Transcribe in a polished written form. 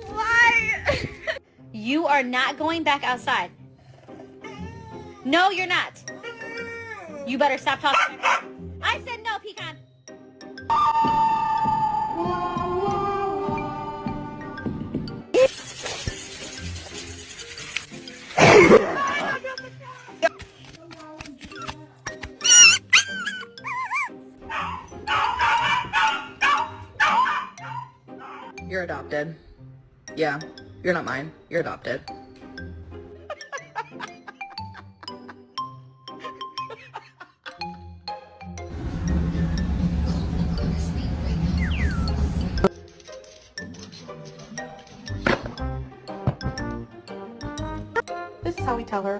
Why? You are not going back outside. No, you're not. You better stop talking. I said no, Pecan. You're adopted. Yeah, you're not mine. You're adopted. This is how we tell her